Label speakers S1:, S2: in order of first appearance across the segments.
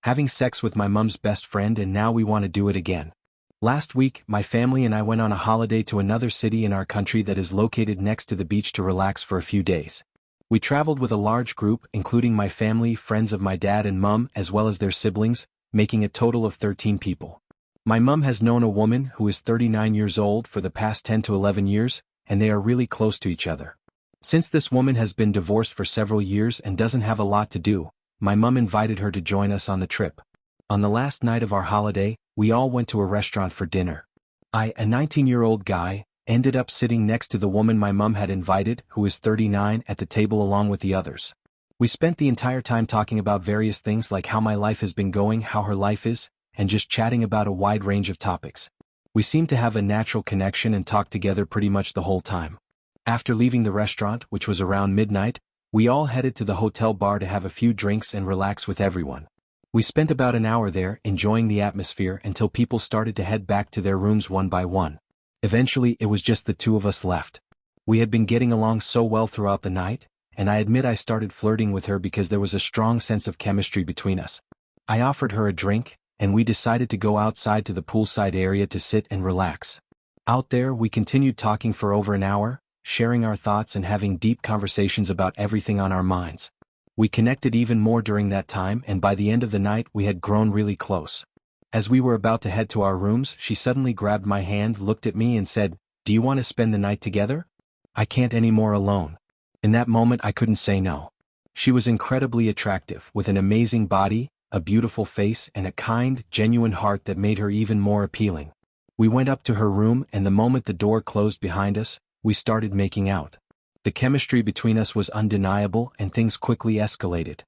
S1: having sex with my mom's best friend, and now we want to do it again. Last week, my family and I went on a holiday to another city in our country that is located next to the beach to relax for a few days. We traveled with a large group, including my family, friends of my dad and mom, as well as their siblings, making a total of 13 people. My mom has known a woman who is 39 years old for the past 10 to 11 years, and they are really close to each other. Since this woman has been divorced for several years and doesn't have a lot to do, my mom invited her to join us on the trip. On the last night of our holiday, we all went to a restaurant for dinner. I, a 19-year-old guy, ended up sitting next to the woman my mom had invited, who is 39, at the table along with the others. We spent the entire time talking about various things like how my life has been going, how her life is, and just chatting about a wide range of topics. We seemed to have a natural connection and talked together pretty much the whole time. After leaving the restaurant, which was around midnight, we all headed to the hotel bar to have a few drinks and relax with everyone. We spent about an hour there, enjoying the atmosphere until people started to head back to their rooms one by one. Eventually, it was just the two of us left. We had been getting along so well throughout the night, and I admit I started flirting with her because there was a strong sense of chemistry between us. I offered her a drink, and we decided to go outside to the poolside area to sit and relax. Out there, we continued talking for over an hour, sharing our thoughts and having deep conversations about everything on our minds. We connected even more during that time, and by the end of the night we had grown really close. As we were about to head to our rooms, she suddenly grabbed my hand, looked at me and said, "Do you want to spend the night together? I can't anymore alone." In that moment I couldn't say no. She was incredibly attractive, with an amazing body, a beautiful face, and a kind, genuine heart that made her even more appealing. We went up to her room, and the moment the door closed behind us, we started making out. The chemistry between us was undeniable, and things quickly escalated.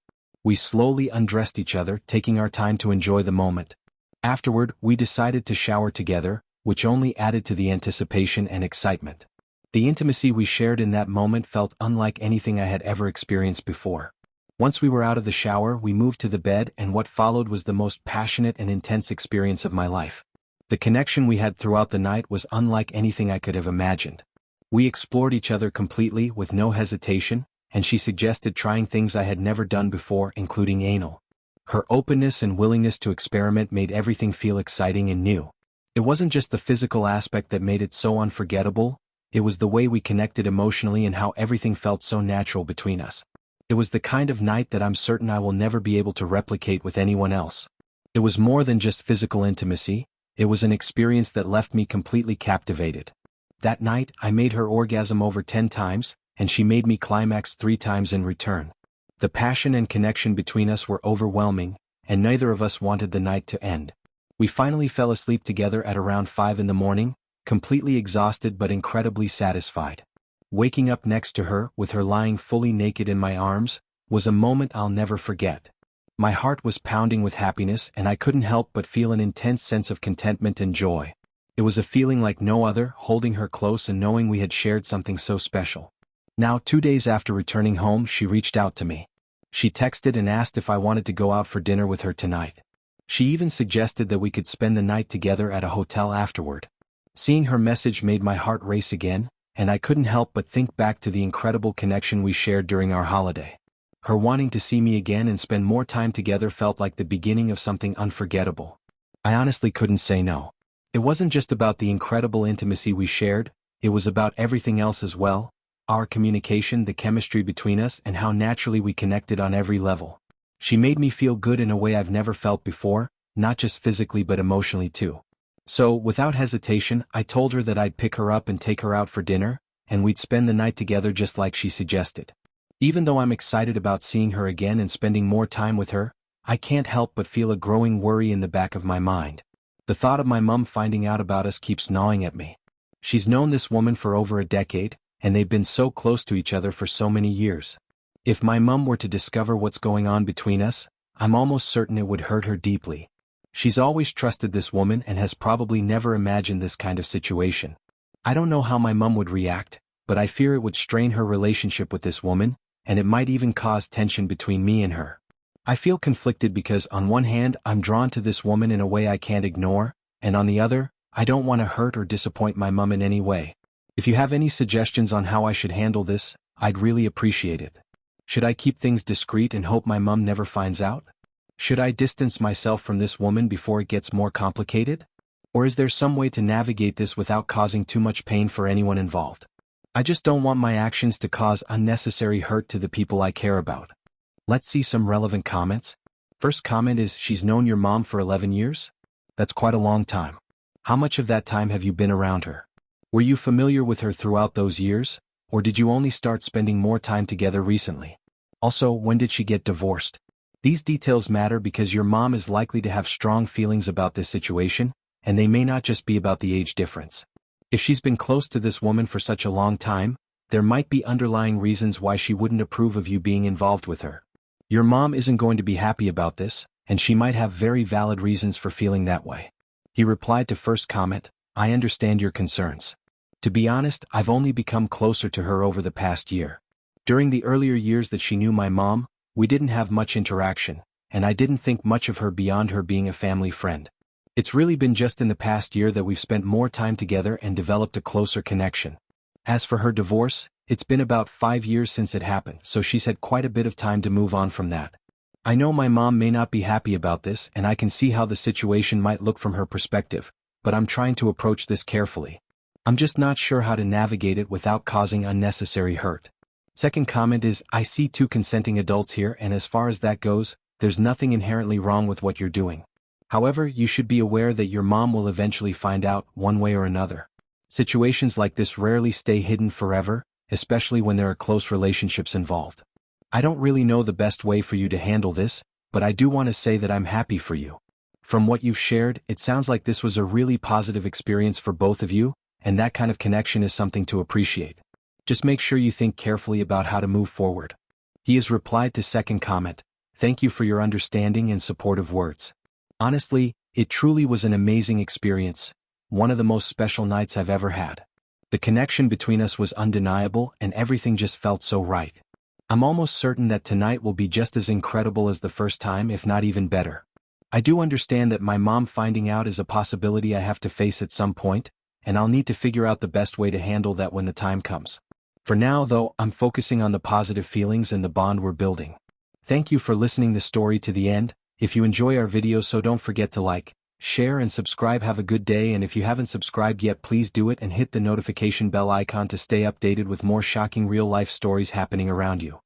S1: We slowly undressed each other, taking our time to enjoy the moment. Afterward, we decided to shower together, which only added to the anticipation and excitement. The intimacy we shared in that moment felt unlike anything I had ever experienced before. Once we were out of the shower, we moved to the bed, and what followed was the most passionate and intense experience of my life. The connection we had throughout the night was unlike anything I could have imagined. We explored each other completely with no hesitation, and she suggested trying things I had never done before, including anal. Her openness and willingness to experiment made everything feel exciting and new. It wasn't just the physical aspect that made it so unforgettable, it was the way we connected emotionally and how everything felt so natural between us. It was the kind of night that I'm certain I will never be able to replicate with anyone else. It was more than just physical intimacy, it was an experience that left me completely captivated. That night, I made her orgasm over 10 times, and she made me climax 3 times in return. The passion and connection between us were overwhelming, and neither of us wanted the night to end. We finally fell asleep together at around 5 in the morning, completely exhausted but incredibly satisfied. Waking up next to her, with her lying fully naked in my arms, was a moment I'll never forget. My heart was pounding with happiness, and I couldn't help but feel an intense sense of contentment and joy. It was a feeling like no other, holding her close and knowing we had shared something so special. Now, 2 days after returning home, she reached out to me. She texted and asked if I wanted to go out for dinner with her tonight. She even suggested that we could spend the night together at a hotel afterward. Seeing her message made my heart race again, and I couldn't help but think back to the incredible connection we shared during our holiday. Her wanting to see me again and spend more time together felt like the beginning of something unforgettable. I honestly couldn't say no. It wasn't just about the incredible intimacy we shared, it was about everything else as well, our communication, the chemistry between us, and how naturally we connected on every level. She made me feel good in a way I've never felt before, not just physically but emotionally too. So, without hesitation, I told her that I'd pick her up and take her out for dinner, and we'd spend the night together just like she suggested. Even though I'm excited about seeing her again and spending more time with her, I can't help but feel a growing worry in the back of my mind. The thought of my mom finding out about us keeps gnawing at me. She's known this woman for over a decade, and they've been so close to each other for so many years. If my mom were to discover what's going on between us, I'm almost certain it would hurt her deeply. She's always trusted this woman and has probably never imagined this kind of situation. I don't know how my mom would react, but I fear it would strain her relationship with this woman, and it might even cause tension between me and her. I feel conflicted because on one hand I'm drawn to this woman in a way I can't ignore, and on the other, I don't want to hurt or disappoint my mom in any way. If you have any suggestions on how I should handle this, I'd really appreciate it. Should I keep things discreet and hope my mom never finds out? Should I distance myself from this woman before it gets more complicated? Or is there some way to navigate this without causing too much pain for anyone involved? I just don't want my actions to cause unnecessary hurt to the people I care about. Let's see some relevant comments. First comment is, she's known your mom for 11 years? That's quite a long time. How much of that time have you been around her? Were you familiar with her throughout those years, or did you only start spending more time together recently? Also, when did she get divorced? These details matter because your mom is likely to have strong feelings about this situation, and they may not just be about the age difference. If she's been close to this woman for such a long time, there might be underlying reasons why she wouldn't approve of you being involved with her. Your mom isn't going to be happy about this, and she might have very valid reasons for feeling that way. He replied to first comment, I understand your concerns. To be honest, I've only become closer to her over the past year. During the earlier years that she knew my mom, we didn't have much interaction, and I didn't think much of her beyond her being a family friend. It's really been just in the past year that we've spent more time together and developed a closer connection. As for her divorce, it's been about 5 years since it happened, so she's had quite a bit of time to move on from that. I know my mom may not be happy about this, and I can see how the situation might look from her perspective, but I'm trying to approach this carefully. I'm just not sure how to navigate it without causing unnecessary hurt. Second comment is, I see two consenting adults here, and as far as that goes, there's nothing inherently wrong with what you're doing. However, you should be aware that your mom will eventually find out, one way or another. Situations like this rarely stay hidden forever, especially when there are close relationships involved. I don't really know the best way for you to handle this, but I do want to say that I'm happy for you. From what you've shared, it sounds like this was a really positive experience for both of you, and that kind of connection is something to appreciate. Just make sure you think carefully about how to move forward. He has replied to second comment, thank you for your understanding and supportive words. Honestly, it truly was an amazing experience, one of the most special nights I've ever had. The connection between us was undeniable and everything just felt so right. I'm almost certain that tonight will be just as incredible as the first time, if not even better. I do understand that my mom finding out is a possibility I have to face at some point, and I'll need to figure out the best way to handle that when the time comes. For now, though, I'm focusing on the positive feelings and the bond we're building. Thank you for listening the story to the end. If you enjoy our videos, so don't forget to like, share and subscribe. Have a good day, and if you haven't subscribed yet, please do it and hit the notification bell icon to stay updated with more shocking real-life stories happening around you.